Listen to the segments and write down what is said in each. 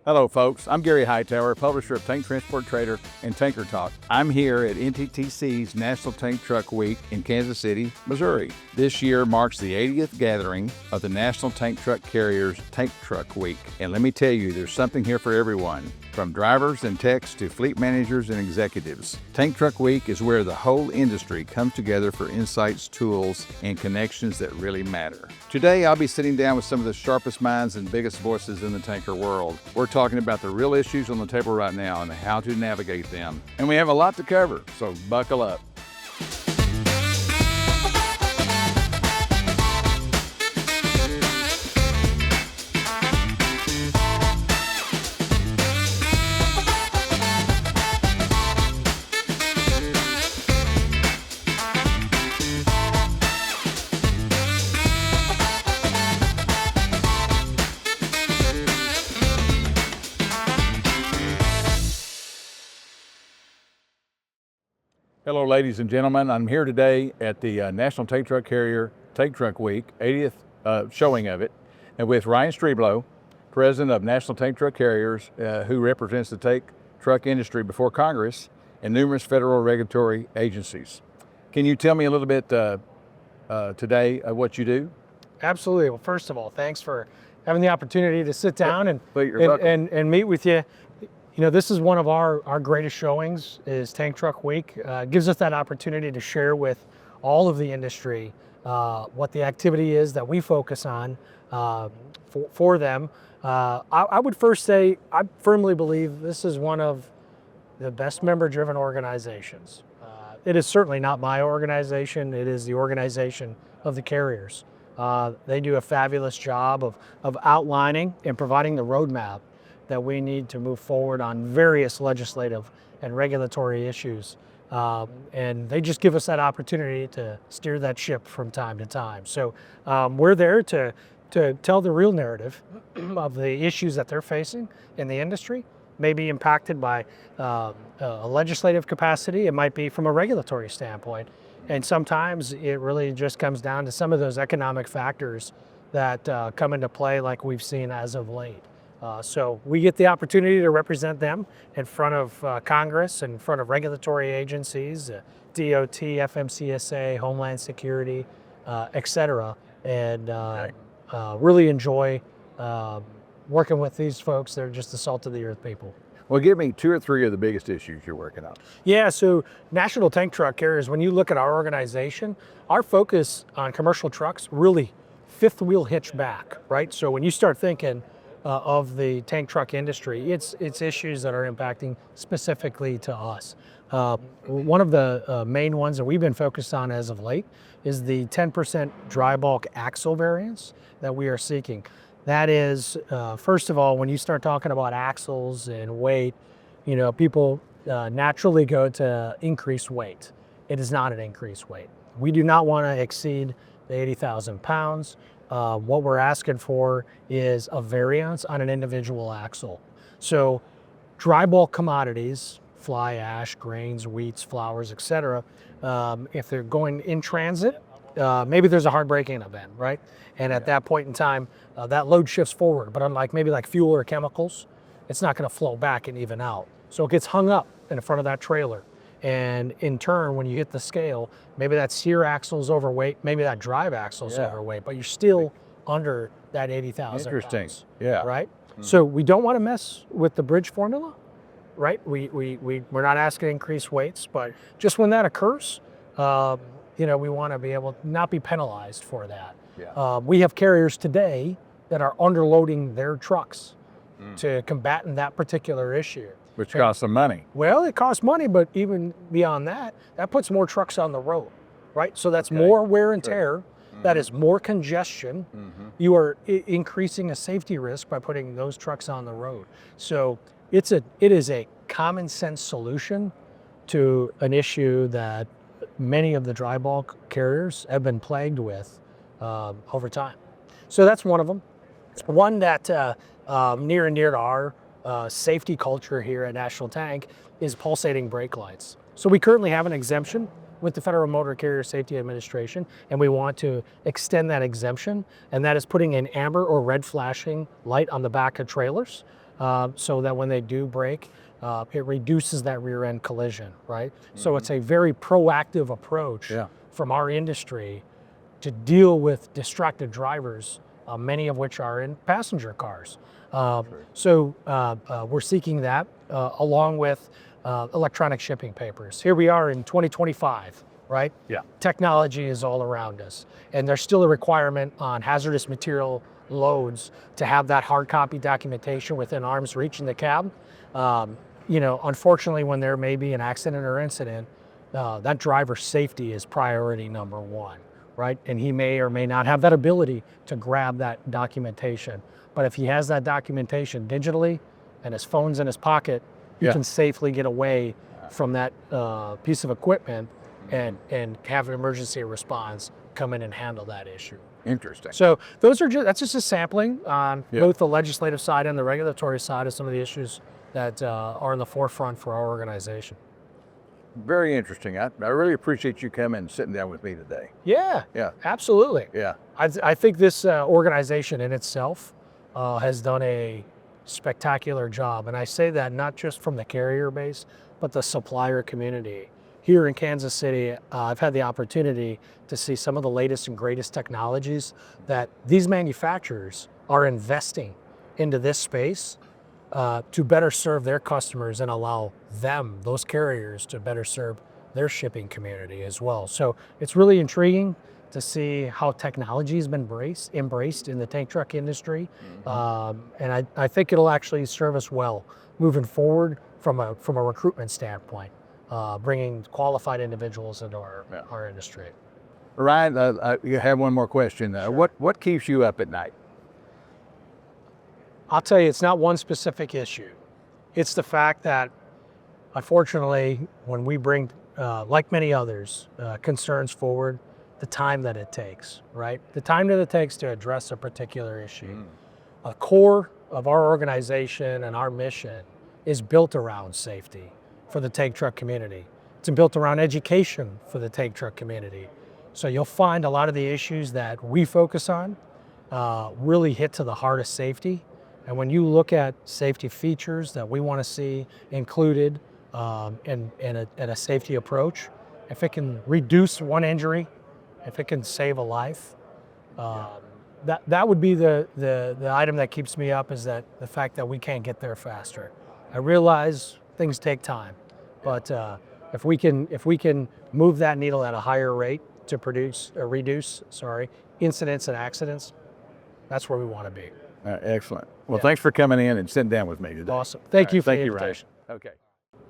Hello folks, I'm Gary Hightower, publisher of Tank Transport Trader and Tanker Talk. I'm here at NTTC's National Tank Truck Week in Kansas City, Missouri. This year marks the 80th gathering of the National Tank Truck Carriers Tank Truck Week. And let me tell you, there's something here for everyone, from drivers and techs to fleet managers and executives. Tank Truck Week is where the whole industry comes together for insights, tools, and connections that really matter. Today, I'll be sitting down with some of the sharpest minds and biggest voices in the tanker world. We're talking about the real issues on the table right now and how to navigate them. And we have a lot to cover, so buckle up. Hello, ladies and gentlemen. I'm here today at the National Tank Truck Carrier Tank Truck Week, 80th showing of it, and with Ryan Streblow, president of National Tank Truck Carriers, who represents the tank truck industry before Congress and numerous federal regulatory agencies. Can you tell me a little bit today what you do? Absolutely. Well, first of all, thanks for having the opportunity to sit down and meet with you. You know, this is one of our greatest showings is Tank Truck Week. It gives us that opportunity to share with all of the industry what the activity is that we focus on for them. I would first say, I firmly believe this is one of the best member-driven organizations. It is certainly not my organization. It is the organization of the carriers. They do a fabulous job of outlining and providing the roadmap that we need to move forward on various legislative and regulatory issues. And they just give us that opportunity to steer that ship from time to time. So we're there to tell the real narrative of the issues that they're facing in the industry, maybe impacted by a legislative capacity. It might be from a regulatory standpoint. And sometimes it really just comes down to some of those economic factors that come into play like we've seen as of late. So we get the opportunity to represent them in front of Congress, in front of regulatory agencies, DOT, FMCSA, Homeland Security, et cetera, and really enjoy working with these folks. They're just the salt of the earth people. Well, give me 2 or 3 of the biggest issues you're working on. Yeah, so National Tank Truck Carriers, when you look at our organization, our focus on commercial trucks, really fifth wheel hitch back, right? So when you start thinking of the tank truck industry, it's issues that are impacting specifically to us. One of the main ones that we've been focused on as of late is the 10% dry bulk axle variance that we are seeking. That is, first of all, when you start talking about axles and weight, you know, people naturally go to increased weight. It is not an increased weight. We do not want to exceed the 80,000 pounds. What we're asking for is a variance on an individual axle. So dry bulk commodities, fly ash, grains, wheats, flours, etc., if they're going in transit, maybe there's a hard braking event, right? And at that point in time, that load shifts forward. But unlike maybe like fuel or chemicals, it's not going to flow back and even out. So it gets hung up in front of that trailer. And in turn, when you hit the scale, maybe that steer axle is overweight, maybe that drive axle is overweight, but you're still under that 80,000 Interesting. pounds, Yeah. right? So we don't want to mess with the bridge formula, right? We're not asking to increase weights, but just when that occurs, you know, we want to be able to not be penalized for that. Yeah. We have carriers today that are underloading their trucks to combat that particular issue. Which costs some money. Well, it costs money, but even beyond that, that puts more trucks on the road, right? So that's more wear and tear. That is more congestion. You are increasing a safety risk by putting those trucks on the road. So it is a common sense solution to an issue that many of the dry bulk carriers have been plagued with over time. So that's one of them. One that near and dear to our safety culture here at National Tank is pulsating brake lights. So we currently have an exemption with the Federal Motor Carrier Safety Administration, and we want to extend that exemption, and that is putting an amber or red flashing light on the back of trailers so that when they do break, it reduces that rear end collision, right? So it's a very proactive approach from our industry to deal with distracted drivers, many of which are in passenger cars. So we're seeking that along with electronic shipping papers. Here we are in 2025, right? Yeah. Technology is all around us. And there's still a requirement on hazardous material loads to have that hard copy documentation within arm's reach in the cab. Unfortunately, when there may be an accident or incident, that driver's safety is priority number one, right? And he may or may not have that ability to grab that documentation. But if he has that documentation digitally and his phone's in his pocket, he can safely get away from that piece of equipment and have an emergency response come in and handle that issue. Interesting. So that's just a sampling on both the legislative side and the regulatory side of some of the issues that are in the forefront for our organization. Very interesting. I really appreciate you coming and sitting down with me today. Yeah, absolutely. Yeah. I think this organization in itself has done a spectacular job. And I say that not just from the carrier base, but the supplier community. Here in Kansas City, I've had the opportunity to see some of the latest and greatest technologies that these manufacturers are investing into this space to better serve their customers and allow them, those carriers, to better serve their shipping community as well. So it's really intriguing to see how technology has been embraced in the tank truck industry. And I think it'll actually serve us well moving forward from a recruitment standpoint, bringing qualified individuals into our industry. Ryan, I have one more question. Sure. What keeps you up at night? I'll tell you, it's not one specific issue. It's the fact that, unfortunately, when we bring, like many others, concerns forward, the time that it takes, right? The time that it takes to address a particular issue. A core of our organization and our mission is built around safety for the tank truck community. It's built around education for the tank truck community. So you'll find a lot of the issues that we focus on really hit to the heart of safety. And when you look at safety features that we want to see included in a safety approach, if it can reduce one injury, if it can save a life, that would be the item that keeps me up, is that the fact that we can't get there faster. I realize things take time, but if we can move that needle at a higher rate to reduce incidents and accidents, that's where we want to be. Excellent. Well, thanks for coming in and sitting down with me today. Awesome. Thank you for the Ryan. invitation. Okay.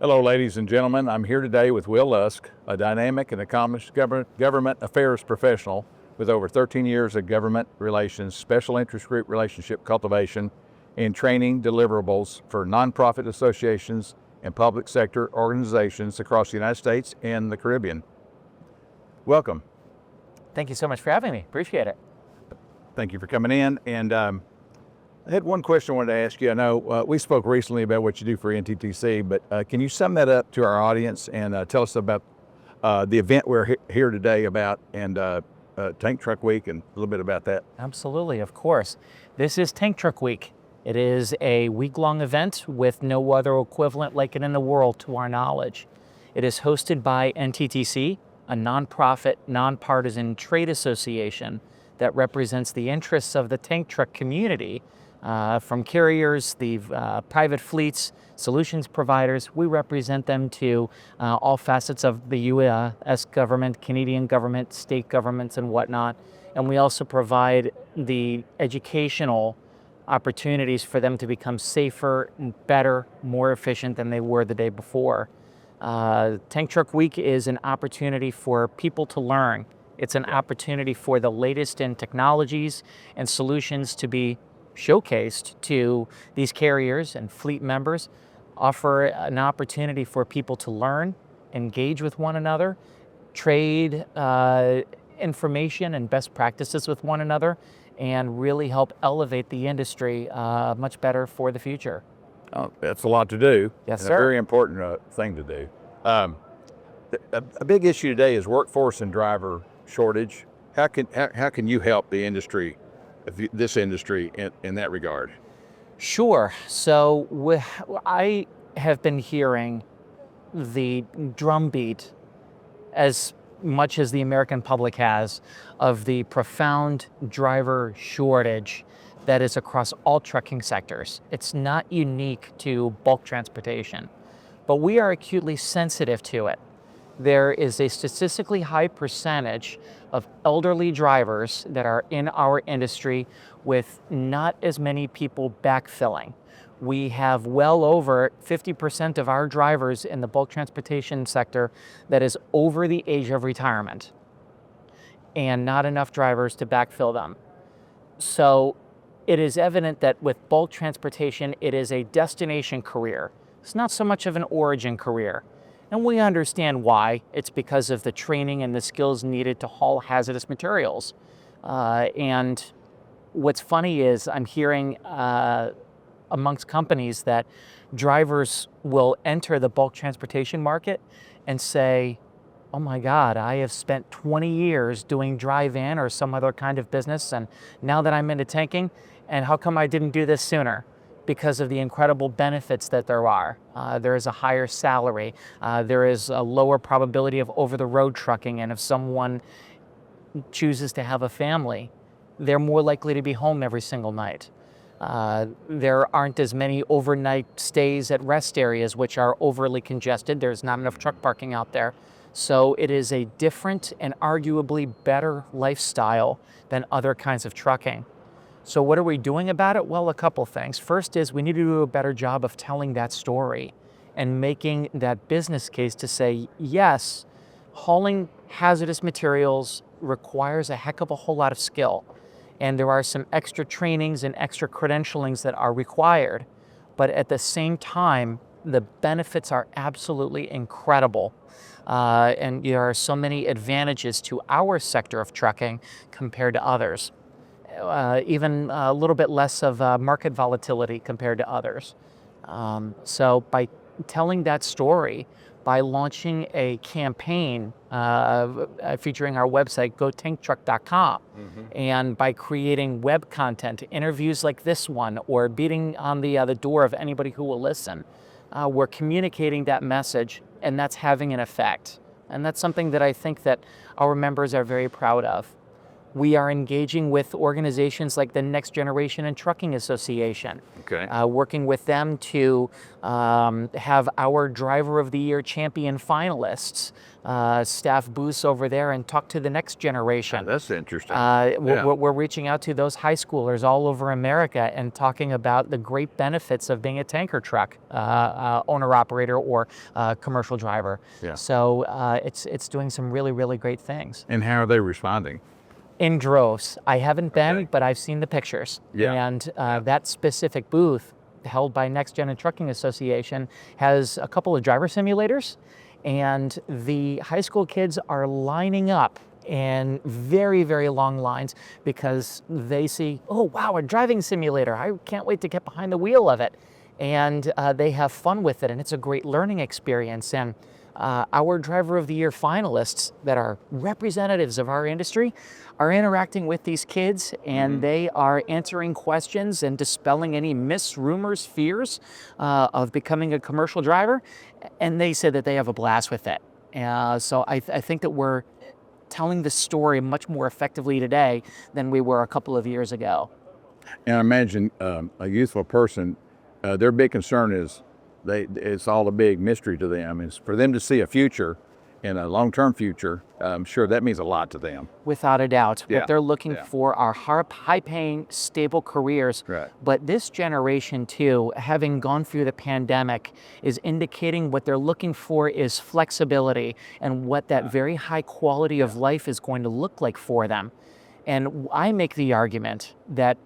Hello, ladies and gentlemen. I'm here today with Will Lusk, a dynamic and accomplished government affairs professional with over 13 years of government relations, special interest group relationship cultivation, and training deliverables for nonprofit associations and public sector organizations across the United States and the Caribbean. Welcome. Thank you so much for having me. Appreciate it. Thank you for coming in. And I had one question I wanted to ask you. I know we spoke recently about what you do for NTTC, but can you sum that up to our audience and tell us about the event we're here today about, and Tank Truck Week, and a little bit about that? Absolutely, of course. This is Tank Truck Week. It is a week-long event with no other equivalent like it in the world to our knowledge. It is hosted by NTTC, a nonprofit, nonpartisan trade association that represents the interests of the tank truck community, from carriers, the private fleets, solutions providers. We represent them to all facets of the U.S. government, Canadian government, state governments, and whatnot. And we also provide the educational opportunities for them to become safer, better, more efficient than they were the day before. Tank Truck Week is an opportunity for people to learn. It's an opportunity for the latest in technologies and solutions to be showcased to these carriers and fleet members, offer an opportunity for people to learn, engage with one another, trade information and best practices with one another, and really help elevate the industry much better for the future. Oh, that's a lot to do. Yes, and sir. A very important thing to do. A big issue today is workforce and driver shortage. How can you help the industry, this industry, in that regard? Sure. So I have been hearing the drumbeat as much as the American public has of the profound driver shortage that is across all trucking sectors. It's not unique to bulk transportation, but we are acutely sensitive to it. There is a statistically high percentage of elderly drivers that are in our industry with not as many people backfilling. We have well over 50% of our drivers in the bulk transportation sector that is over the age of retirement, and not enough drivers to backfill them. So it is evident that with bulk transportation, it is a destination career. It's not so much of an origin career. And we understand why. It's because of the training and the skills needed to haul hazardous materials. And what's funny is I'm hearing amongst companies that drivers will enter the bulk transportation market and say, oh my God, I have spent 20 years doing dry van or some other kind of business, and now that I'm into tanking, and how come I didn't do this sooner? Because of the incredible benefits that there are. There is a higher salary. There is a lower probability of over-the-road trucking, and if someone chooses to have a family, they're more likely to be home every single night. There aren't as many overnight stays at rest areas, which are overly congested. There's not enough truck parking out there. So it is a different and arguably better lifestyle than other kinds of trucking. So what are we doing about it? Well, a couple things. First is we need to do a better job of telling that story and making that business case to say, yes, hauling hazardous materials requires a heck of a whole lot of skill. And there are some extra trainings and extra credentialings that are required. But at the same time, the benefits are absolutely incredible. And there are so many advantages to our sector of trucking compared to others. Even a little bit less of market volatility compared to others. So by telling that story, by launching a campaign featuring our website, gotanktruck.com, and by creating web content, interviews like this one, or beating on the door of anybody who will listen, we're communicating that message, and that's having an effect. And that's something that I think that our members are very proud of. We are engaging with organizations like the Next Generation in Trucking Association, working with them to have our Driver of the Year champion finalists staff booths over there and talk to the next generation. That's interesting. We're reaching out to those high schoolers all over America and talking about the great benefits of being a tanker truck owner-operator or commercial driver. So it's doing some really, really great things. And how are they responding? In droves. I haven't been, but I've seen the pictures. And that specific booth held by Next Gen and Trucking Association has a couple of driver simulators, and the high school kids are lining up in very, very long lines because they see, oh wow, a driving simulator. I can't wait to get behind the wheel of it. And they have fun with it, and it's a great learning experience. And our Driver of the Year finalists that are representatives of our industry are interacting with these kids, and they are answering questions and dispelling any myths, rumors, fears of becoming a commercial driver, and they said that they have a blast with it. So I think that we're telling the story much more effectively today than we were a couple of years ago. And I imagine a youthful person, their big concern is it's all a big mystery to them. It's for them to see a future and a long-term future. I'm sure that means a lot to them. Without a doubt. What they're looking for are high-paying, stable careers. But this generation, too, having gone through the pandemic, is indicating what they're looking for is flexibility and what that very high quality of life is going to look like for them. And I make the argument that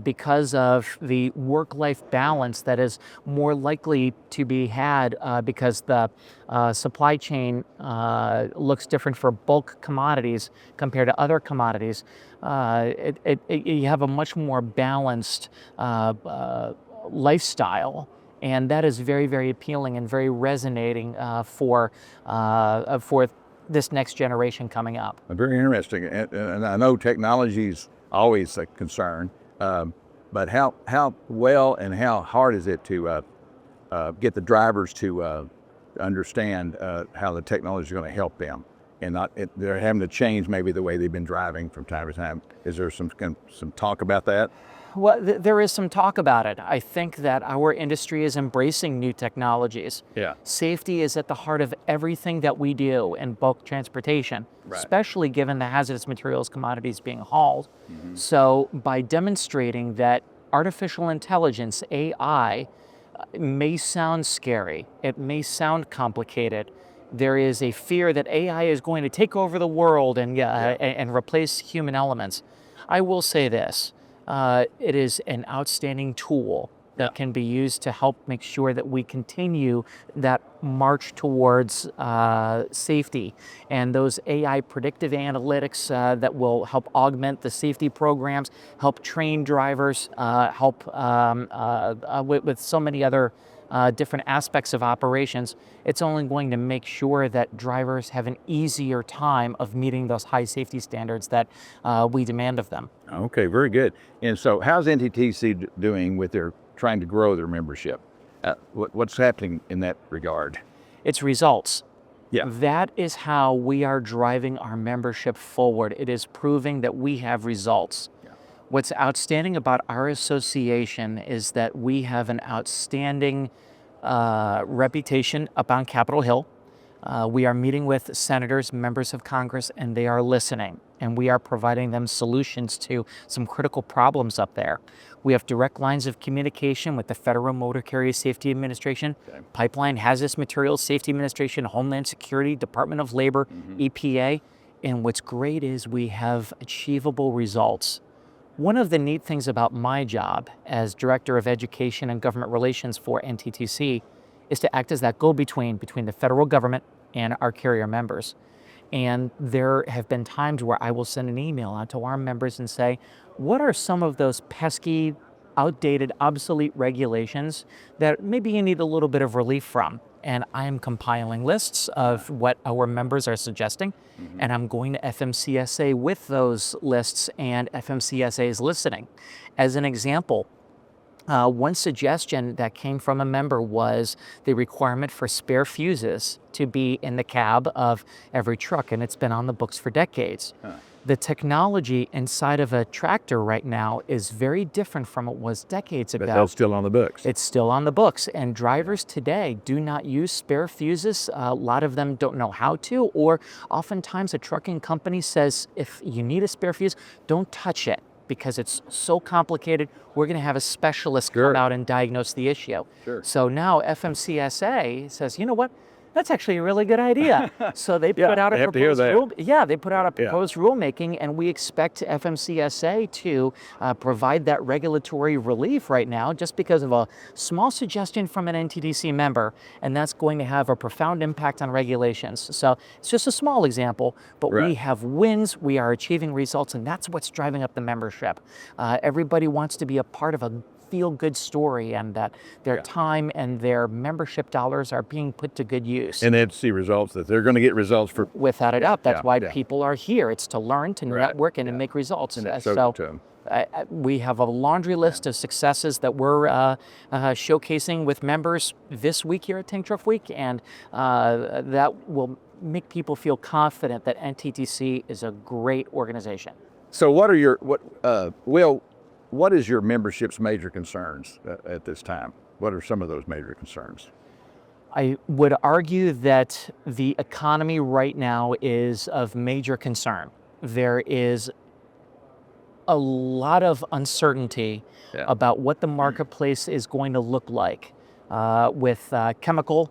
because of the work-life balance that is more likely to be had because the supply chain looks different for bulk commodities compared to other commodities, you have a much more balanced lifestyle. And that is very, very appealing and very resonating for this next generation coming up. Very interesting, and I know technology is always a concern. but how well and how hard is it to get the drivers to understand how the technology is going to help them, and they're having to change maybe the way they've been driving from time to time. Is there some talk about that? Well, there is some talk about it. I think that our industry is embracing new technologies. Yeah. Safety is at the heart of everything that we do in bulk transportation, Right. especially given the hazardous materials commodities being hauled. So by demonstrating that artificial intelligence, AI, may sound scary, it may sound complicated, there is a fear that AI is going to take over the world and replace human elements. I will say this. It is an outstanding tool that can be used to help make sure that we continue that march towards safety, and those AI predictive analytics that will help augment the safety programs, help train drivers, help with so many other different aspects of operations. It's only going to make sure that drivers have an easier time of meeting those high safety standards that we demand of them. Okay, very good. And so how's NTTC doing with their trying to grow their membership? What's happening in that regard? It's results. Yeah. That is how we are driving our membership forward. It is proving that we have results. Yeah. What's outstanding about our association is that we have an outstanding reputation up on Capitol Hill. We are meeting with senators, members of Congress, and they are listening. And we are providing them solutions to some critical problems up there. We have direct lines of communication with the Federal Motor Carrier Safety Administration, Pipeline Hazardous Materials Safety Administration, Homeland Security, Department of Labor, EPA. And what's great is we have achievable results. One of the neat things about my job as Director of Education and Government Relations for NTTC is to act as that go-between between the federal government and our carrier members. And there have been times where I will send an email out to our members and say, what are some of those pesky, outdated, obsolete regulations that maybe you need a little bit of relief from? And I am compiling lists of what our members are suggesting, and I'm going to FMCSA with those lists, and FMCSA is listening. As an example, one suggestion that came from a member was the requirement for spare fuses to be in the cab of every truck, and it's been on the books for decades. The technology inside of a tractor right now is very different from it was decades ago. But that's still on the books. It's still on the books, and drivers today do not use spare fuses. A lot of them don't know how to, or oftentimes a trucking company says, if you need a spare fuse, don't touch it, because it's so complicated. We're going to have a specialist come out and diagnose the issue. So now FMCSA says, you know what? That's actually a really good idea. So they put out a proposed they put out a proposed rulemaking, and we expect FMCSA to provide that regulatory relief right now, just because of a small suggestion from an NTTC member, and that's going to have a profound impact on regulations. So it's just a small example, but we have wins, we are achieving results, and that's what's driving up the membership. Everybody wants to be a part of a feel-good story, and that their time and their membership dollars are being put to good use. And they'd see results, that they're going to get results for... Without a doubt. That's why people are here. It's to learn, to network, and to make results. And so we have a laundry list of successes that we're showcasing with members this week here at Tank Truck Week, and that will make people feel confident that NTTC is a great organization. So what are your... What is your membership's major concerns at this time? What are some of those major concerns? I would argue that the economy right now is of major concern. There is a lot of uncertainty about what the marketplace is going to look like. With chemical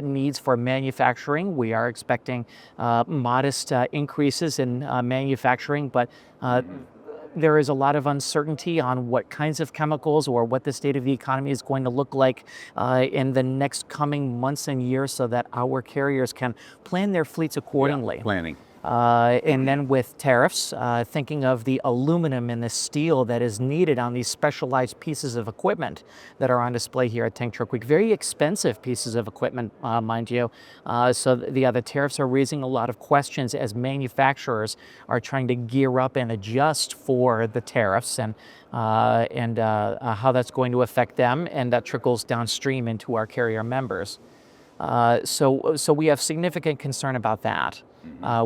needs for manufacturing, we are expecting modest increases in manufacturing, but there is a lot of uncertainty on what kinds of chemicals or what the state of the economy is going to look like in the next coming months and years, so that our carriers can plan their fleets accordingly. Planning. And then with tariffs, thinking of the aluminum and the steel that is needed on these specialized pieces of equipment that are on display here at Tank Truck Week. Very expensive pieces of equipment, mind you. So the tariffs are raising a lot of questions as manufacturers are trying to gear up and adjust for the tariffs and how that's going to affect them, and that trickles downstream into our carrier members. So we have significant concern about that.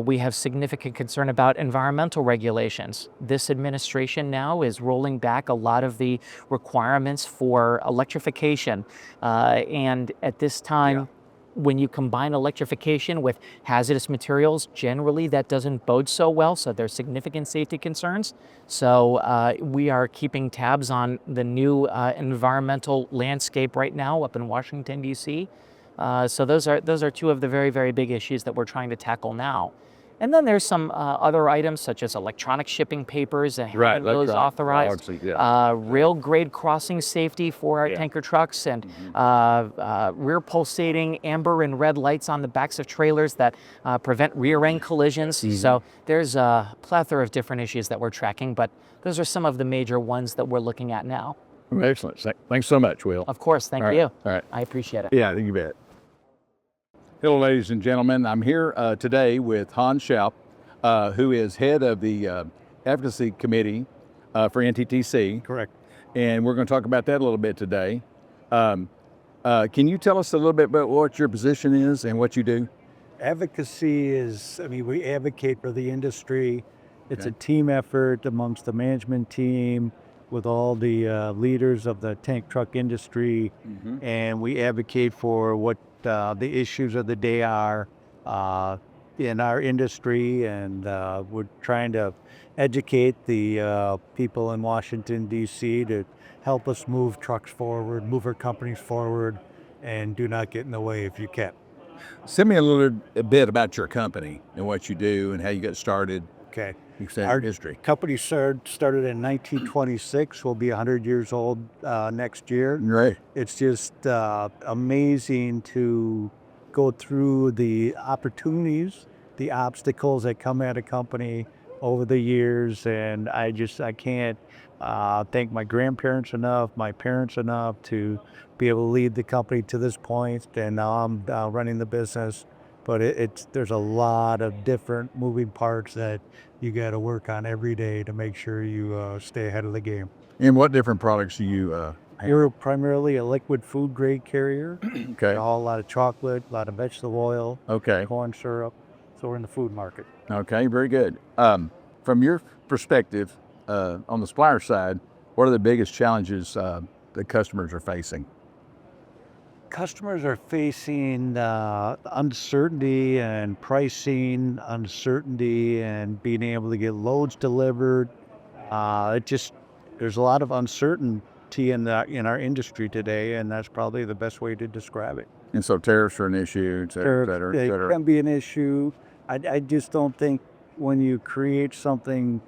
We have significant concern about environmental regulations. This administration now is rolling back a lot of the requirements for electrification. And at this time, when you combine electrification with hazardous materials, generally that doesn't bode so well. So there's significant safety concerns. So we are keeping tabs on the new environmental landscape right now up in Washington, D.C. So those are two of the very, very big issues that we're trying to tackle now. And then there's some other items such as electronic shipping papers and having those authorized, rail grade crossing safety for our tanker trucks, and rear pulsating amber and red lights on the backs of trailers that prevent rear end collisions. So there's a plethora of different issues that we're tracking, but those are some of the major ones that we're looking at now. Excellent. Thanks so much, Will. Of course. Thank you. All right. I appreciate it. Yeah, you bet. Hello, ladies and gentlemen. I'm here today with Hans Schaup, who is head of the advocacy committee for NTTC. Correct. And we're going to talk about that a little bit today. Can you tell us a little bit about what your position is and what you do? Advocacy is, we advocate for the industry. It's a team effort amongst the management team with all the leaders of the tank truck industry. And we advocate for what the issues of the day are in our industry, and we're trying to educate the people in Washington, D.C. to help us move trucks forward, move our companies forward, and do not get in the way if you can. Send me a bit about your company and what you do and how you got started. Okay. Our history. Company started in 1926. We'll be 100 years old next year. Right. It's just amazing to go through the opportunities, the obstacles that come at a company over the years, and I can't thank my grandparents enough, my parents enough to be able to lead the company to this point, and now I'm running the business. But there's a lot of different moving parts that you got to work on every day to make sure you stay ahead of the game. And what different products do you have? We're primarily a liquid food grade carrier. Okay. A lot of chocolate, a lot of vegetable oil, corn syrup. So we're in the food market. Okay, very good. From your perspective, on the supplier side, what are the biggest challenges that customers are facing? Customers are facing uncertainty and pricing uncertainty and being able to get loads delivered. There's a lot of uncertainty in our industry today, and that's probably the best way to describe it. And so tariffs are an issue, et cetera, et cetera, et cetera. It can be an issue. I just don't think when you create something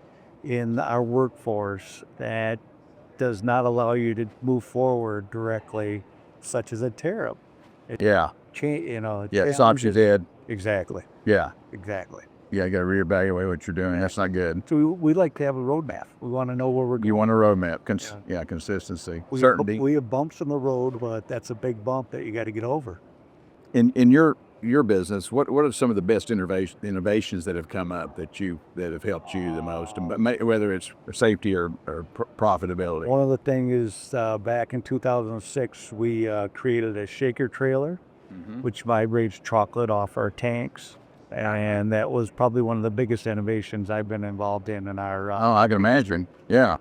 in our workforce that does not allow you to move forward directly, such as a tariff. It stops your head. Exactly. Yeah. Exactly. Yeah, you got to reevaluate what you're doing. That's not good. So we like to have a roadmap. We want to know where we're going. You want a roadmap. Consistency. Certainty. We have bumps in the road, but that's a big bump that you got to get over. In your business, what are some of the best innovations that have come up that have helped you the most, whether it's safety or profitability? One of the things is back in 2006, we created a shaker trailer, which vibrates chocolate off our tanks. And that was probably one of the biggest innovations I've been involved in our... I can imagine. Yeah.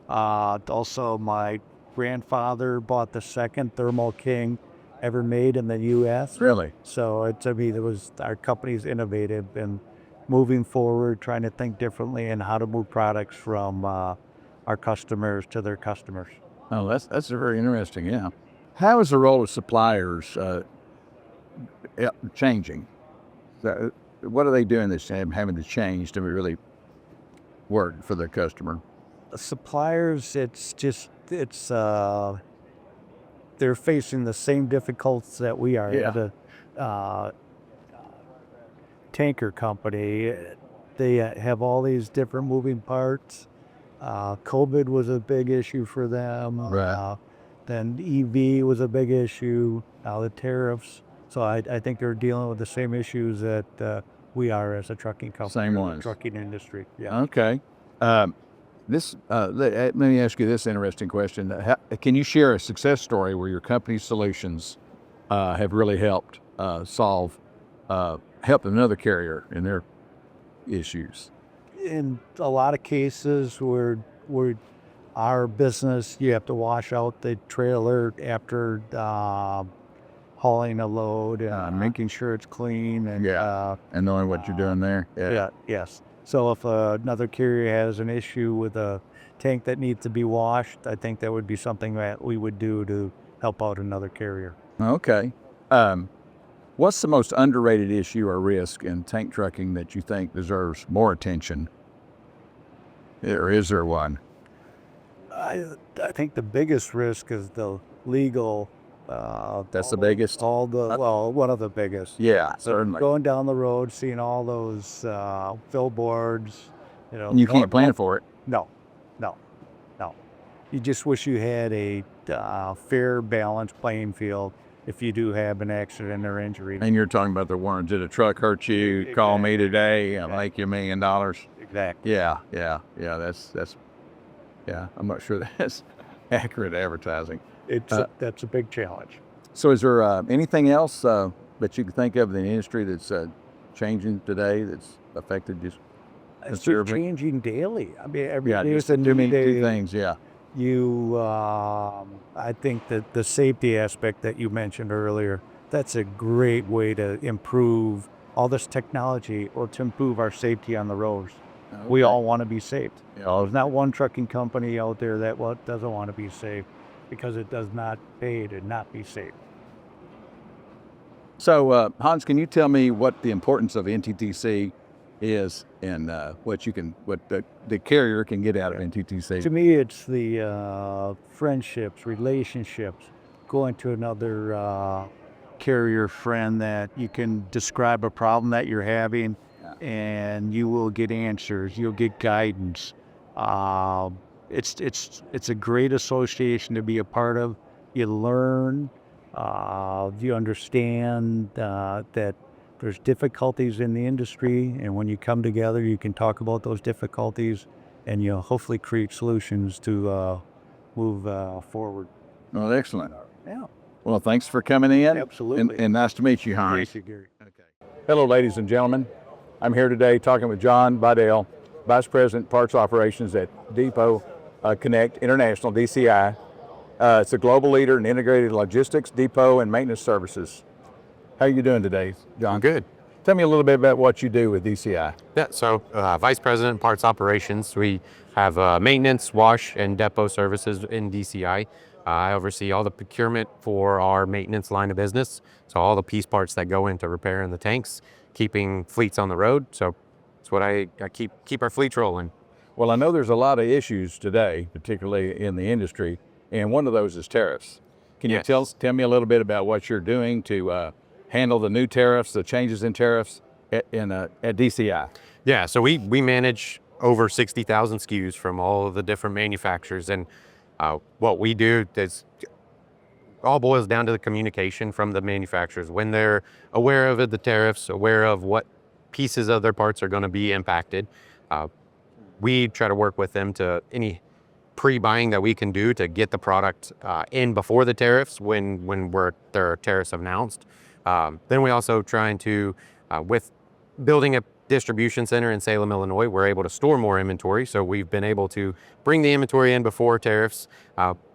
Also, my grandfather bought the second Thermo King ever made in the U.S. Really? So our company's innovative and moving forward, trying to think differently and how to move products from our customers to their customers. Oh, that's very interesting. Yeah. How is the role of suppliers changing? What are they doing that's having to change to really work for their customer? Suppliers, they're facing the same difficulties that we are. Yeah. tanker company. They have all these different moving parts. COVID was a big issue for them. Right. Then EV was a big issue. Now the tariffs. So I think they're dealing with the same issues that we are as a trucking company. Same or the ones. Trucking industry. Yeah. Okay. Let me ask you this interesting question. Can you share a success story where your company's solutions have really helped help another carrier in their issues? In a lot of cases where our business, you have to wash out the trailer after hauling a load and making sure it's clean and and knowing what you're doing there. yes. So if another carrier has an issue with a tank that needs to be washed, I think that would be something that we would do to help out another carrier. Okay. What's the most underrated issue or risk in tank trucking that you think deserves more attention? Or is there one? I think the biggest risk is the legal. That's the biggest? One of the biggest. Yeah, certainly. Going down the road, seeing all those billboards, And you can't plan for it. No. You just wish you had a fair, balanced playing field if you do have an accident or injury. And you're talking about the ones, did a truck hurt you? Exactly. Call me today, I'll make you $1 million. Exactly. Yeah, I'm not sure that's accurate advertising. That's a big challenge. So is there anything else that you can think of in the industry that's changing today that's affected you? It's just changing daily. I mean, every day is just a new day. two things, yeah. I think that the safety aspect that you mentioned earlier, that's a great way to improve all this technology or to improve our safety on the roads. Okay. We all want to be safe. There's not one trucking company out there that doesn't want to be safe, because it does not pay to not be safe. So, Hans, can you tell me what the importance of NTTC is and what the carrier can get out of NTTC? To me, it's the friendships, relationships, going to another carrier friend that you can describe a problem that you're having, and you will get answers. You'll get guidance. It's a great association to be a part of. You learn, you understand that there's difficulties in the industry, and when you come together, you can talk about those difficulties, and you'll hopefully create solutions to move forward. Well, excellent. Yeah. Well, thanks for coming in. Absolutely. And nice to meet you, Hans. Thank you, Gary. Okay. Hello, ladies and gentlemen. I'm here today talking with John Vidal, Vice President, Parts Operations at Depot Connect International, DCI. It's a global leader in integrated logistics, depot, and maintenance services. How are you doing today, John? Good. Tell me a little bit about what you do with DCI. Yeah, so Vice President, Parts Operations. We have maintenance, wash, and depot services in DCI. I oversee all the procurement for our maintenance line of business. So all the piece parts that go into repairing the tanks, keeping fleets on the road. So that's what I keep our fleets rolling. Well, I know there's a lot of issues today, particularly in the industry, and one of those is tariffs. Can you tell me a little bit about what you're doing to handle the new tariffs, the changes in tariffs at DCI? Yeah, so we manage over 60,000 SKUs from all of the different manufacturers, and what we do is all boils down to the communication from the manufacturers. When they're aware of the tariffs, aware of what pieces of their parts are going to be impacted, we try to work with them to any pre-buying that we can do to get the product in before the tariffs when there are tariffs announced. Then we also trying to, with building a distribution center in Salem, Illinois, we're able to store more inventory. So we've been able to bring the inventory in before tariffs,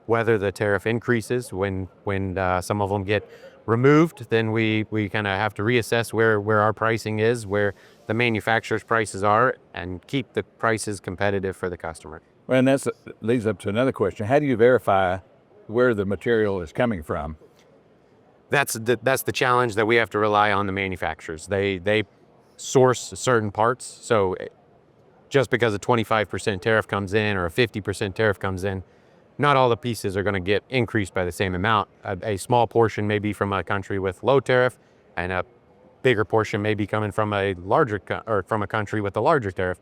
whether the tariff increases when some of them get removed, then we kind of have to reassess where our pricing is, where the manufacturer's prices are, and keep the prices competitive for the customer. Well, and that leads up to another question. How do you verify where the material is coming from? That's the challenge that we have to rely on the manufacturers. They source certain parts. So just because a 25% tariff comes in or a 50% tariff comes in, not all the pieces are going to get increased by the same amount. A small portion may be from a country with low tariff, and a bigger portion may be coming from a larger or from a country with a larger tariff.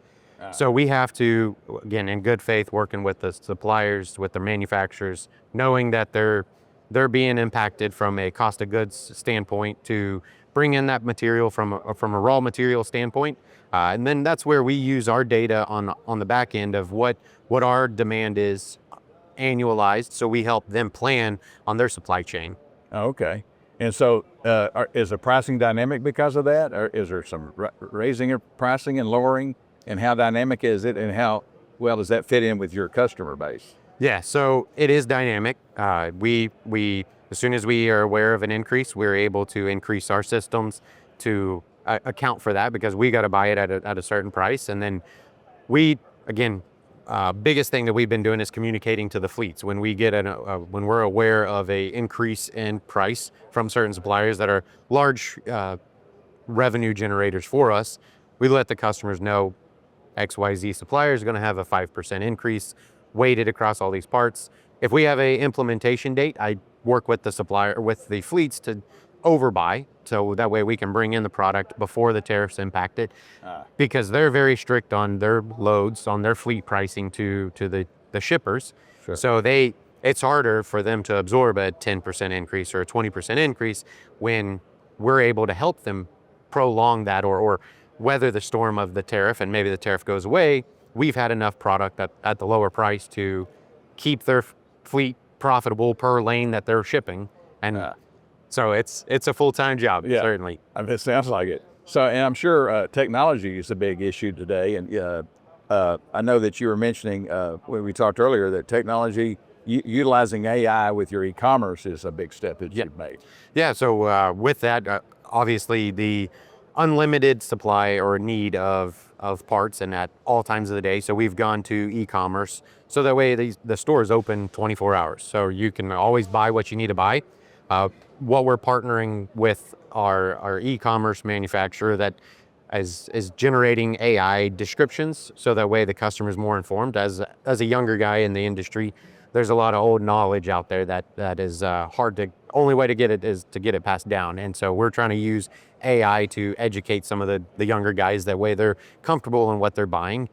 So we have to, again, in good faith, working with the suppliers, with the manufacturers, knowing that they're being impacted from a cost of goods standpoint to bring in that material from a raw material standpoint. And then that's where we use our data on the back end of what our demand is annualized. So we help them plan on their supply chain. Okay. And so is the pricing dynamic because of that? Or is there some raising of pricing and lowering? And how dynamic is it, and how well does that fit in with your customer base? Yeah, so it is dynamic. We as soon as we are aware of an increase, we're able to increase our systems to account for that, because we got to buy it at a certain price. And then we, again, biggest thing that we've been doing is communicating to the fleets. When we get when we're aware of a increase in price from certain suppliers that are large revenue generators for us, we let the customers know XYZ supplier is going to have a 5% increase weighted across all these parts. If we have a implementation date, I work with the supplier, with the fleets, to overbuy, so that way we can bring in the product before the tariffs impact it, because they're very strict on their loads, on their fleet pricing to the shippers. Sure. So it's harder for them to absorb a 10% increase or a 20% increase when we're able to help them prolong that or weather the storm of the tariff, and maybe the tariff goes away. We've had enough product at the lower price to keep their fleet profitable per lane that they're shipping. And so it's a full-time job, certainly. I mean, it sounds like it. So, and I'm sure technology is a big issue today. And I know that you were mentioning when we talked earlier that technology, utilizing AI with your e-commerce is a big step that you've made. Yeah, so with that, obviously the unlimited supply or need of parts and at all times of the day. So we've gone to e-commerce, so that way the store is open 24 hours. So you can always buy what you need to buy. What we're partnering with our e-commerce manufacturer that is generating AI descriptions, so that way the customer is more informed. As a younger guy in the industry, there's a lot of old knowledge out there that is hard to, only way to get it is to get it passed down. And so we're trying to use AI to educate some of the younger guys, that way they're comfortable in what they're buying,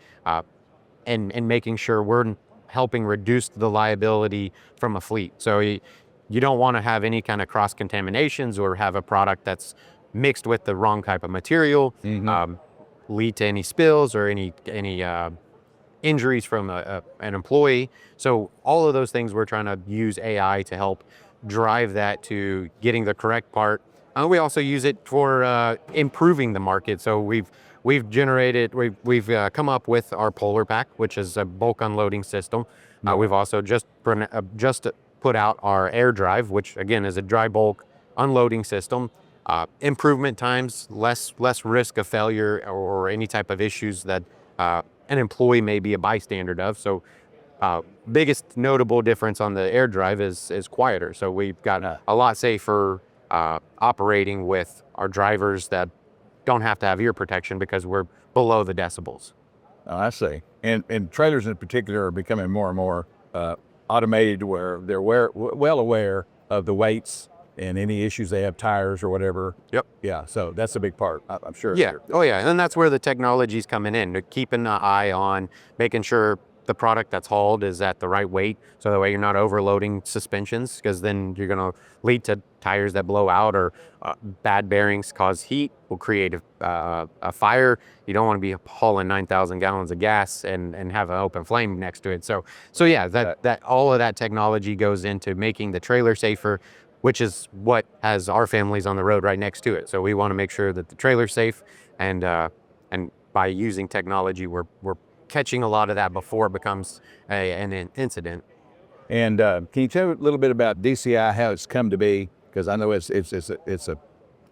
and making sure we're helping reduce the liability from a fleet. So you don't want to have any kind of cross contaminations or have a product that's mixed with the wrong type of material, lead to any spills or any injuries from an employee. So all of those things, we're trying to use AI to help drive that to getting the correct part. We also use it for improving the market. So we've come up with our Polar Pack, which is a bulk unloading system. We've also just put out our Air Drive, which again is a dry bulk unloading system. Improvement times, less risk of failure or any type of issues that an employee may be a bystander of. So biggest notable difference on the Air Drive is quieter. So we've got a lot safer operating with our drivers that don't have to have ear protection because we're below the decibels. Oh, I see. And trailers in particular are becoming more and more automated, where they're well aware of the weights and any issues they have, tires or whatever. Yep. Yeah, so that's a big part, I'm sure. Yeah. Oh, yeah. And that's where the technology's coming in, to keeping an eye on making sure the product that's hauled is at the right weight, so that way you're not overloading suspensions, because then you're going to lead to tires that blow out, or bad bearings cause heat, will create a fire. You don't want to be hauling 9,000 gallons of gas and have an open flame next to it. So yeah, that all of that technology goes into making the trailer safer, which is what has our families on the road right next to it. So we want to make sure that the trailer's safe, and by using technology, we're catching a lot of that before it becomes an incident. And can you tell a little bit about DCI, how it's come to be? Because I know it's a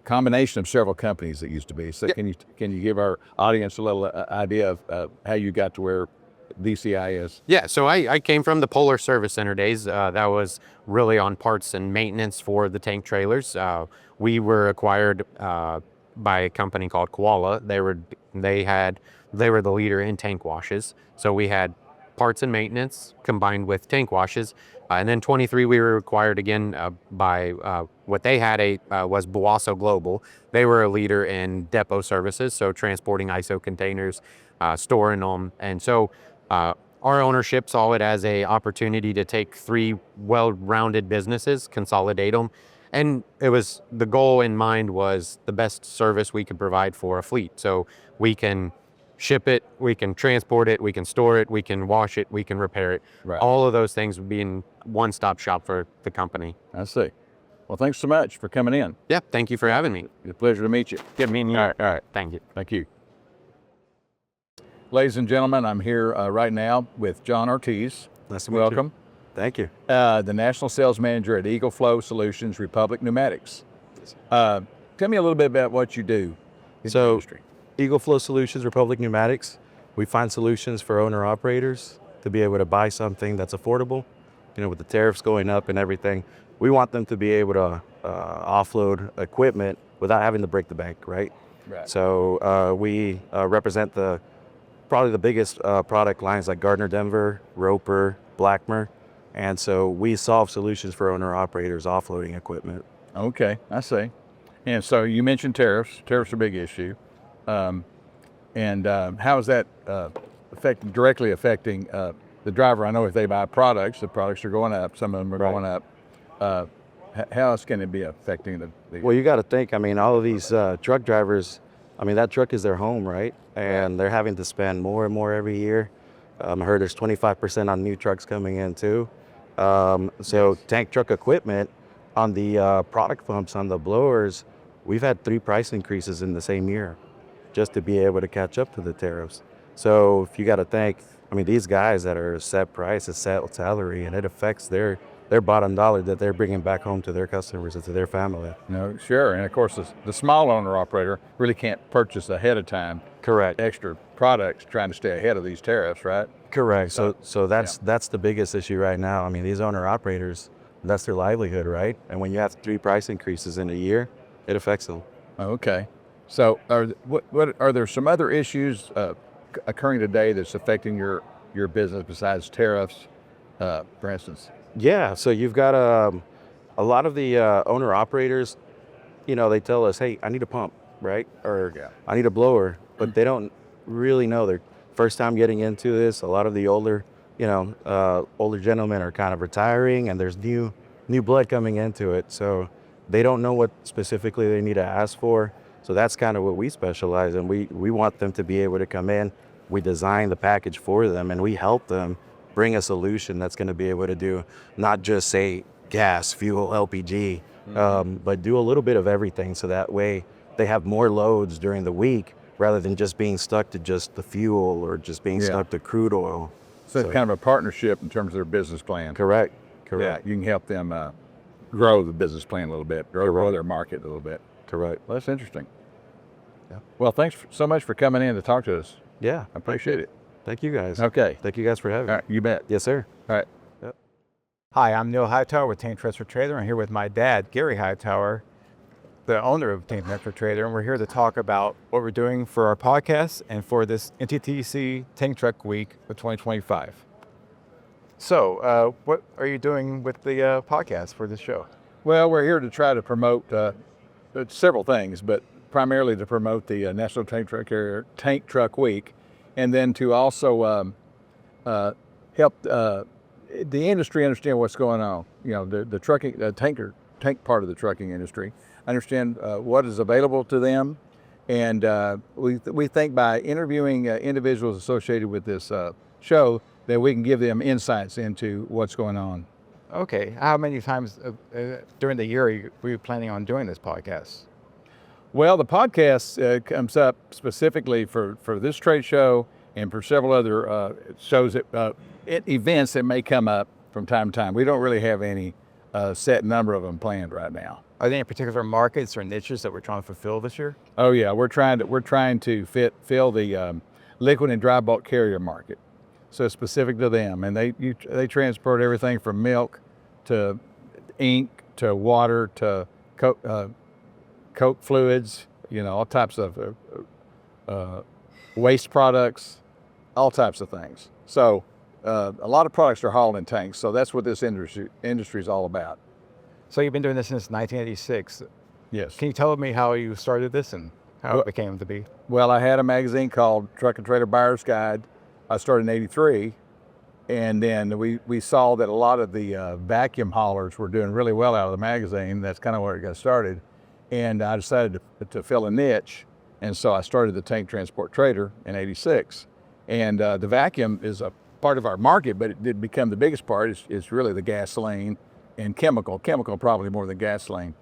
combination of several companies that used to be. So can you give our audience a little idea of how you got to where DCI is? Yeah, so I came from the Polar Service Center days. That was really on parts and maintenance for the tank trailers. We were acquired by a company called Koala. They were the leader in tank washes. So we had parts and maintenance combined with tank washes. And then 23, we were acquired again by what they had was Boasso Global. They were a leader in depot services, so transporting ISO containers, storing them. And so our ownership saw it as a opportunity to take 3 well-rounded businesses, consolidate them. And it was, the goal in mind was the best service we could provide for a fleet. So we can ship it, we can transport it, we can store it, we can wash it, we can repair it. Right. All of those things would be in one-stop shop for the company. I see. Well, thanks so much for coming in. Yeah, thank you for having me. It's a pleasure to meet you. Good meeting you. All right. Thank you. Thank you. Ladies and gentlemen, I'm here right now with John Ortiz. Nice to meet you. Welcome. Thank you. The National Sales Manager at Eagle Flow Solutions, Republic Pneumatics. Tell me a little bit about what you do in the industry. Eagle Flow Solutions, Republic Pneumatics, we find solutions for owner-operators to be able to buy something that's affordable. You know, with the tariffs going up and everything, we want them to be able to offload equipment without having to break the bank, right? Right. So we represent probably the biggest product lines like Gardner Denver, Roper, Blackmer. And so we solve solutions for owner-operators offloading equipment. Okay, I see. And so you mentioned tariffs. Tariffs are a big issue. How is that directly affecting the driver? I know if they buy products, the products are going up. Some of them are going up. How else can it be affecting the Well, you got to think, I mean, all of these truck drivers, I mean, that truck is their home, right? And they're having to spend more and more every year. I heard there's 25% on new trucks coming in too. So tank truck equipment on the product pumps, on the blowers, we've had 3 price increases in the same year just to be able to catch up to the tariffs. So if you got to think, I mean, these guys that are set price, a set salary, and it affects their bottom dollar that they're bringing back home to their customers and to their family. No, sure. And of course, the small owner operator really can't purchase ahead of time. Correct. Extra products trying to stay ahead of these tariffs, right? Correct. So that's the biggest issue right now. I mean, these owner operators, that's their livelihood, right? And when you have 3 price increases in a year, it affects them. Okay. So are there some other issues occurring today that's affecting your business besides tariffs, for instance? Yeah, so you've got a lot of the owner operators, you know, they tell us, hey, I need a pump, right? Or I need a blower, but they don't really know. Their first time getting into this. A lot of the older gentlemen are kind of retiring, and there's new blood coming into it. So they don't know what specifically they need to ask for. So that's kind of what we specialize in. We want them to be able to come in. We design the package for them, and we help them bring a solution that's going to be able to do not just say gas, fuel, LPG, but do a little bit of everything. So that way they have more loads during the week rather than just being stuck to just the fuel or just being stuck to crude oil. So it's kind of a partnership in terms of their business plan. Correct. Yeah, you can help them grow the business plan a little bit, grow their market a little bit. Correct. Well, that's interesting. Yeah. Well, thanks so much for coming in to talk to us. Yeah. I appreciate it. Thank you guys. Okay. Thank you guys for having me. All right, you bet. Yes, sir. All right. Yep. Hi, I'm Neil Hightower with Tank Transfer Trailer. I'm here with my dad, Gary Hightower, the owner of Tank Transfer Trailer, and we're here to talk about what we're doing for our podcast and for this NTTC Tank Truck Week of 2025. So, what are you doing with the podcast for this show? Well, we're here to try to promote several things, but primarily to promote the National Tank Truck Week, and then to also help the industry understand what's going on. You know, the trucking, tank part of the trucking industry, understand what is available to them, and we think by interviewing individuals associated with this show that we can give them insights into what's going on. Okay, how many times during the year were you planning on doing this podcast? Well, the podcast comes up specifically for this trade show and for several other shows, events that may come up from time to time. We don't really have any set number of them planned right now. Are there any particular markets or niches that we're trying to fulfill this year? Oh yeah, we're trying to fill the liquid and dry bulk carrier market. So specific to them, and they transport everything from milk to ink to water to Coke fluids, you know, all types of waste products, all types of things. So a lot of products are hauled in tanks, so that's what this industry is all about. So you've been doing this since 1986. Yes. Can you tell me how you started this and how it became to be? Well, I had a magazine called Truck and Trailer Buyer's Guide. I started in '83, and then we saw that a lot of the vacuum haulers were doing really well out of the magazine. That's kind of where it got started, and I decided to fill a niche, and so I started the Tank Transport Trader in '86. And the vacuum is a part of our market, but it did become the biggest part is really the gasoline and chemical probably more than gasoline.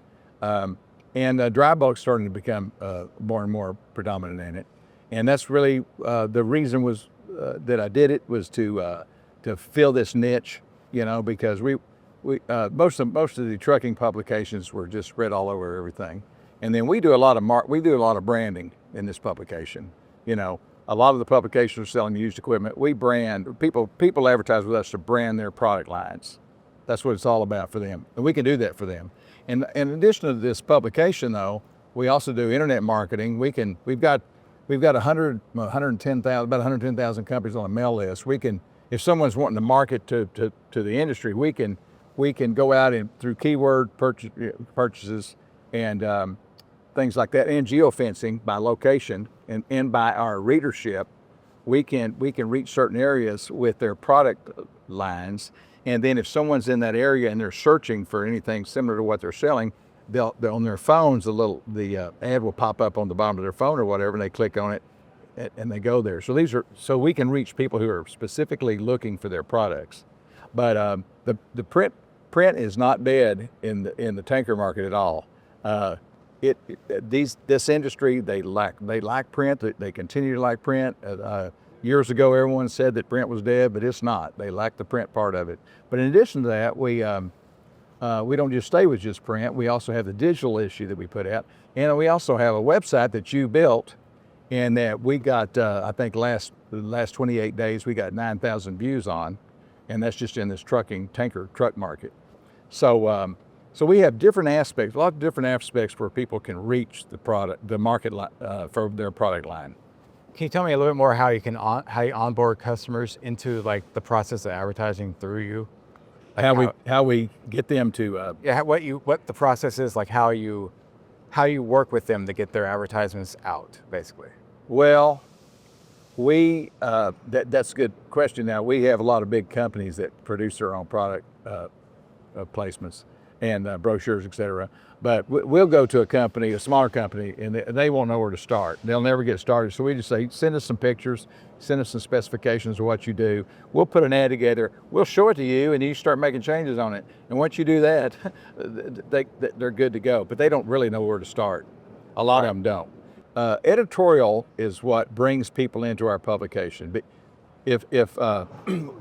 And dry bulk starting to become more and more predominant in it. And that's really the reason was that I did it was to fill this niche, because most of the trucking publications were just spread all over everything. And then we do a lot of branding in this publication. A lot of the publications are selling used equipment. We brand, people advertise with us to brand their product lines. That's what it's all about for them. And we can do that for them. And in addition to this publication though, we also do internet marketing. We've got 110,000 companies on a mail list. If someone's wanting to market to the industry, we can go out and through keyword purchases and things like that, and geofencing by location and by our readership, we can reach certain areas with their product lines. And then if someone's in that area and they're searching for anything similar to what they're selling, they'll on their phones, the ad will pop up on the bottom of their phone or whatever, and they click on it and they go there. So we can reach people who are specifically looking for their products. But the print is not dead in the tanker market at all. This industry, they like print. They continue to like print. Years ago, everyone said that print was dead, but it's not. They like the print part of it. But in addition to that, we don't just stay with just print. We also have the digital issue that we put out, and we also have a website that you built, and that we got I think the last 28 days we got 9,000 views on, and that's just in this tanker truck market. So we have different aspects, a lot of different aspects where people can reach the market for their product line. Can you tell me a little bit more how you onboard customers into like the process of advertising through you? Like how we get them to what the process is, like how you work with them to get their advertisements out, basically. Well, that's a good question. Now we have a lot of big companies that produce their own product placements and brochures, etc. But we'll go to a smaller company, and they won't know where to start. They'll never get started. So we just say, send us some pictures, send us some specifications of what you do. We'll put an ad together. We'll show it to you, and you start making changes on it. And once you do that, they're good to go. But they don't really know where to start. A lot of them don't. Editorial is what brings people into our publication. But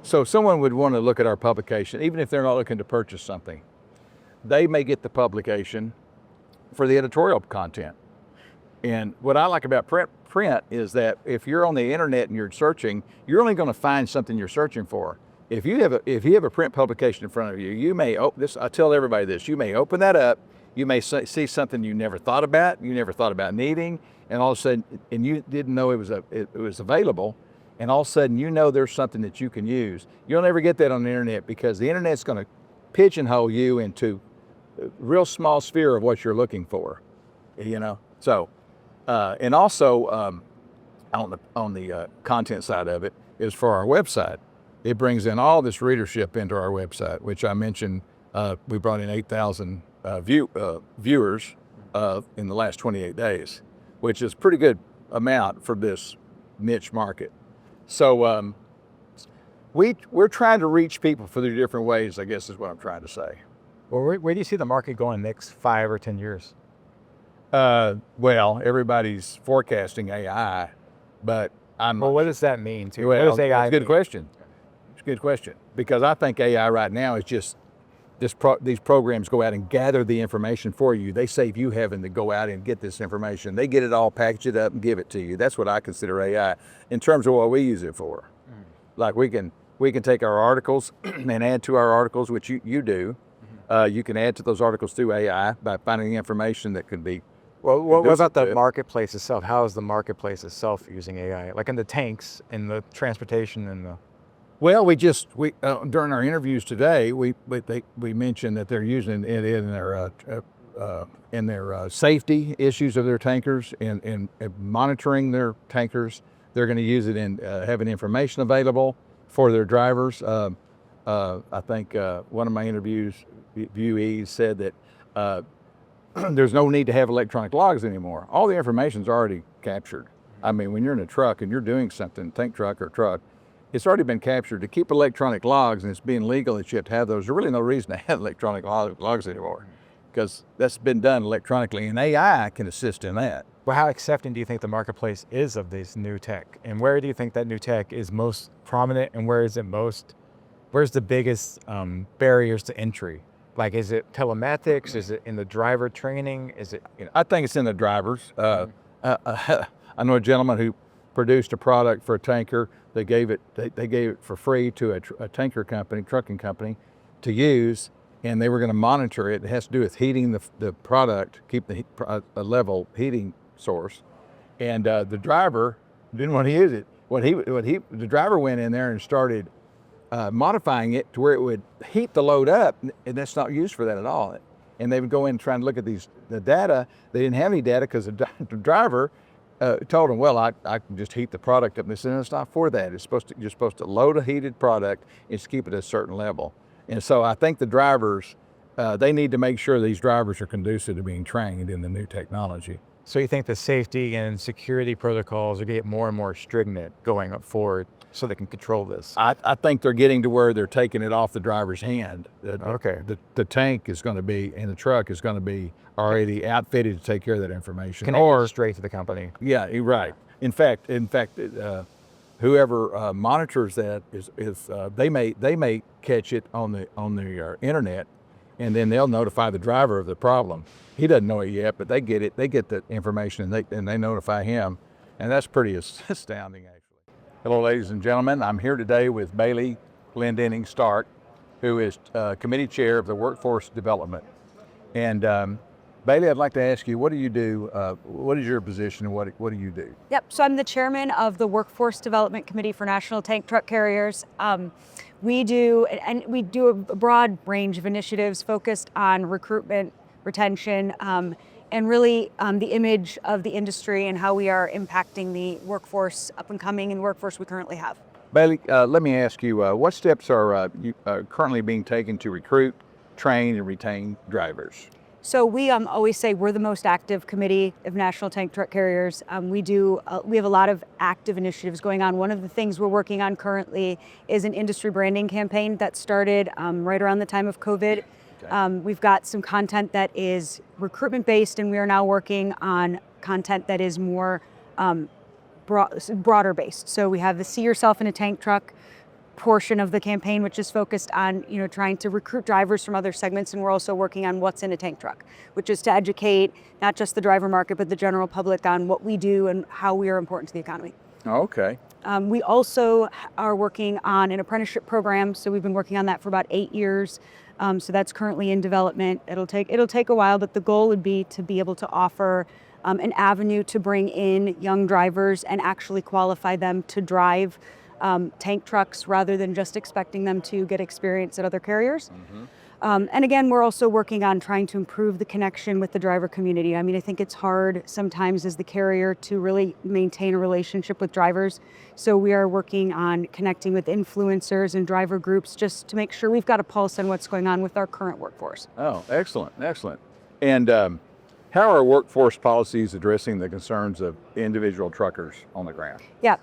so someone would want to look at our publication, even if they're not looking to purchase something. They may get the publication for the editorial content. And what I like about print is that if you're on the internet and you're searching, you're only going to find something you're searching for. If you have a print publication in front of you, you may I tell everybody this, you may open that up, you may see something you never thought about needing, and all of a sudden, and you didn't know it was available, and all of a sudden there's something that you can use. You'll never get that on the internet because the internet's going to pigeonhole you into real small sphere of what you're looking for, So, and also on the content side of it is for our website. It brings in all this readership into our website, which I mentioned. We brought in 8,000 viewers in the last 28 days, which is a pretty good amount for this niche market. So we're trying to reach people through different ways, I guess is what I'm trying to say. Well, where do you see the market going next 5 or 10 years? Well, everybody's forecasting AI, but what does that mean too? Well, what does AI it's a good mean? question. It's a good question because I think AI right now is just these programs go out and gather the information for you. They save you having to go out and get this information. They get it all, package it up, and give it to you. That's what I consider AI in terms of what we use it for. Like we can take our articles and add to our articles, which you do. You can add to those articles through AI by finding information that could be. Well, what about the marketplace itself? How is the marketplace itself using AI? Like in the tanks, in the transportation, and the. Well, we during our interviews today, we mentioned that they're using it in their safety issues of their tankers and monitoring their tankers. They're going to use it in having information available for their drivers. I think one of my interviewees said that there's no need to have electronic logs anymore. All the information's already captured. I mean, when you're in a truck and you're doing something, tank truck or truck, it's already been captured. To keep electronic logs, and it's being legal that you have to have those, there's really no reason to have electronic logs anymore, because that's been done electronically, and AI can assist in that. Well, how accepting do you think the marketplace is of this new tech? And where do you think that new tech is most prominent, and where's the biggest barriers to entry? Like, is it telematics? Is it in the driver training? Is it, I think it's in the drivers. I know a gentleman who produced a product for a tanker. They gave it for free to a tanker company, trucking company, to use, and they were going to monitor it. It has to do with heating the product, keep a level heating source, and the driver didn't want to use it. The driver went in there and started modifying it to where it would heat the load up, and that's not used for that at all. And they would go in and try and look at the data. They didn't have any data because the driver told them, well, I can just heat the product up. And they said, no, it's not for that. You're supposed to load a heated product and just keep it at a certain level. And so I think the drivers, they need to make sure these drivers are conducive to being trained in the new technology. So you think the safety and security protocols are getting more and more stringent going forward so they can control this? I think they're getting to where they're taking it off the driver's hand. Okay. The tank is going to be, and the truck is going to be already outfitted to take care of that information. Connected straight to the company. Yeah, you're right. In fact, whoever monitors that is they may catch it on the internet, and then they'll notify the driver of the problem. He doesn't know it yet, but they get it. They get the information, and they notify him, and that's pretty astounding, actually. Hello, ladies and gentlemen. I'm here today with Bailey Glendenning Stark, who is committee chair of the Workforce Development. And Bailey, I'd like to ask you, what do you do? What is your position, and what do you do? Yep, so I'm the chairman of the Workforce Development Committee for National Tank Truck Carriers. We do a broad range of initiatives focused on recruitment, retention, and really the image of the industry and how we are impacting the workforce up and coming and workforce we currently have. Bailey, let me ask you, what steps are currently being taken to recruit, train, and retain drivers? So we always say we're the most active committee of national tank truck carriers. We have a lot of active initiatives going on. One of the things we're working on currently is an industry branding campaign that started right around the time of COVID. Okay. We've got some content that is recruitment based, and we are now working on content that is more broader based. So we have the See Yourself in a Tank Truck portion of the campaign, which is focused on trying to recruit drivers from other segments, and we're also working on what's in a tank truck, which is to educate not just the driver market but the general public on what we do and how we are important to the economy. Okay. We also are working on an apprenticeship program, so we've been working on that for about 8 years. So that's currently in development. It'll take a while, but the goal would be to be able to offer an avenue to bring in young drivers and actually qualify them to drive tank trucks rather than just expecting them to get experience at other carriers. Mm-hmm. And again, we're also working on trying to improve the connection with the driver community. I mean, I think it's hard sometimes as the carrier to really maintain a relationship with drivers. So we are working on connecting with influencers and driver groups just to make sure we've got a pulse on what's going on with our current workforce. Oh, excellent, excellent. And how are workforce policies addressing the concerns of individual truckers on the ground? Yeah,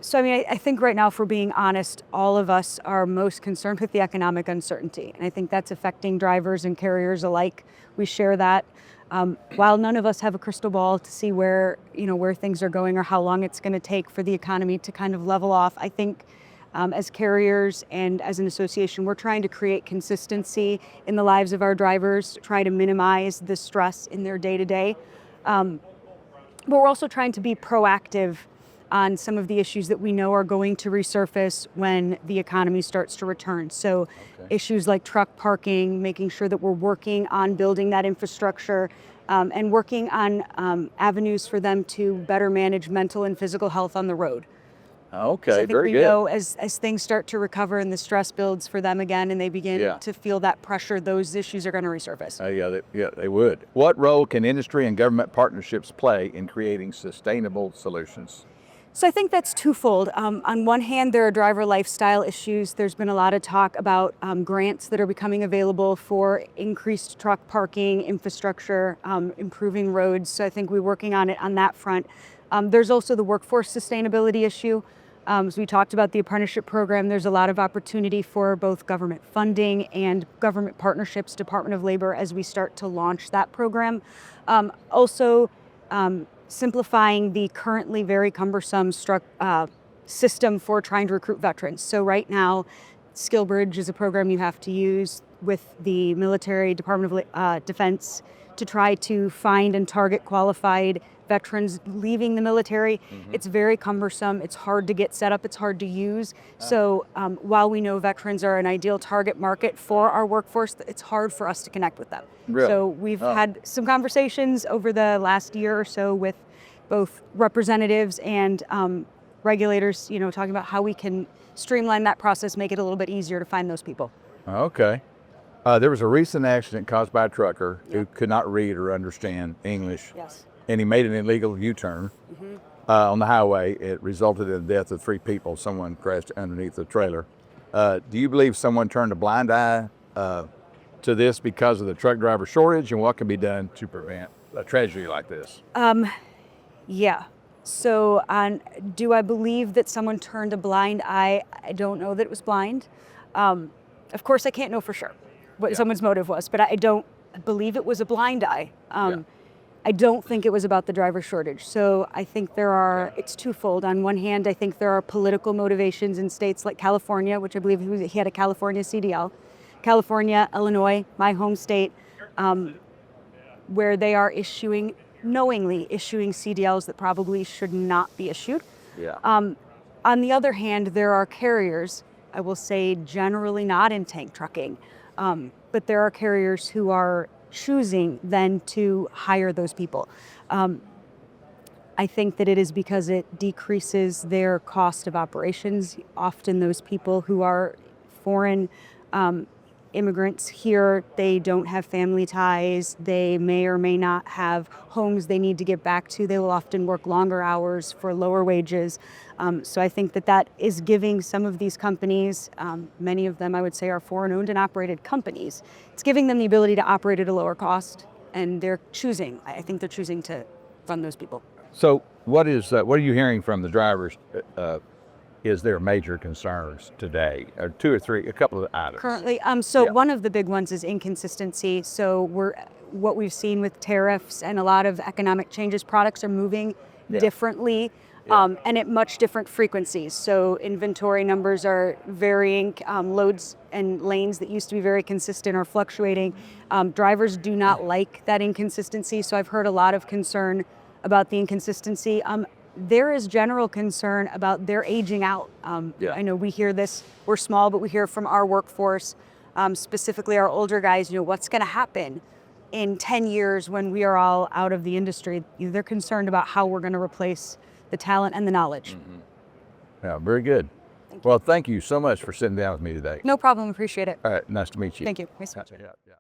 so I mean, I think right now, if we're being honest, all of us are most concerned with the economic uncertainty. And I think that's affecting drivers and carriers alike. We share that. While none of us have a crystal ball to see where things are going or how long it's going to take for the economy to kind of level off, I think as carriers and as an association, we're trying to create consistency in the lives of our drivers, try to minimize the stress in their day-to-day. But we're also trying to be proactive on some of the issues that we know are going to resurface when the economy starts to return. So issues like truck parking, making sure that we're working on building that infrastructure, and working on avenues for them to better manage mental and physical health on the road. Okay, So I think very we good. know as things start to recover and the stress builds for them again and they begin Yeah. to feel that pressure, those issues are going to resurface. Yeah, they would. What role can industry and government partnerships play in creating sustainable solutions? So I think that's twofold. On one hand, there are driver lifestyle issues. There's been a lot of talk about grants that are becoming available for increased truck parking, infrastructure, improving roads. So I think we're working on it on that front. There's also the workforce sustainability issue. As we talked about the apprenticeship program, there's a lot of opportunity for both government funding and government partnerships, Department of Labor, as we start to launch that program. Also, simplifying the currently very cumbersome system for trying to recruit veterans. So right now, SkillBridge is a program you have to use with the military Department of Defense to try to find and target qualified veterans leaving the military. It's very cumbersome. It's hard to get set up. It's hard to use. So while we know veterans are an ideal target market for our workforce, it's hard for us to connect with them. Really? So we've had some conversations over the last year or so with both representatives and regulators, talking about how we can streamline that process, make it a little bit easier to find those people. Okay. There was a recent accident caused by a trucker who could not read or understand English. Yes. And he made an illegal U-turn on the highway. It resulted in the death of 3 people. Someone crashed underneath the trailer. Do you believe someone turned a blind eye to this because of the truck driver shortage, and what can be done to prevent a tragedy like this? Yeah. So do I believe that someone turned a blind eye? I don't know that it was blind. Of course, I can't know for sure what someone's motive was, but I don't believe it was a blind eye. I don't think it was about the driver shortage. So I think it's twofold. On one hand, I think there are political motivations in states like California, which I believe he had a California CDL, California, Illinois, my home state, where they are knowingly issuing CDLs that probably should not be issued. Yeah. On the other hand, there are carriers, I will say generally not in tank trucking, but there are carriers who are choosing then to hire those people. I think that it is because it decreases their cost of operations. Often those people who are foreign immigrants here, they don't have family ties. They may or may not have homes they need to get back to. They will often work longer hours for lower wages. So I think that is giving some of these companies, many of them I would say are foreign owned and operated companies, it's giving them the ability to operate at a lower cost, and I think they're choosing to fund those people. So what are you hearing from the drivers? Is there major concerns today, or 2 or 3, a couple of items? Currently, one of the big ones is inconsistency. So what we've seen with tariffs and a lot of economic changes, products are moving differently and at much different frequencies. So inventory numbers are varying, loads and lanes that used to be very consistent are fluctuating. Drivers do not like that inconsistency. So I've heard a lot of concern about the inconsistency. There is general concern about their aging out. I know we hear this, we're small, but we hear from our workforce, specifically our older guys, what's going to happen in 10 years when we are all out of the industry. They're concerned about how we're going to replace the talent and the knowledge. Yeah, very good. Well, thank you so much for sitting down with me today. No problem, appreciate it. All right, nice to meet you. Thank you. Nice to meet you. Yeah.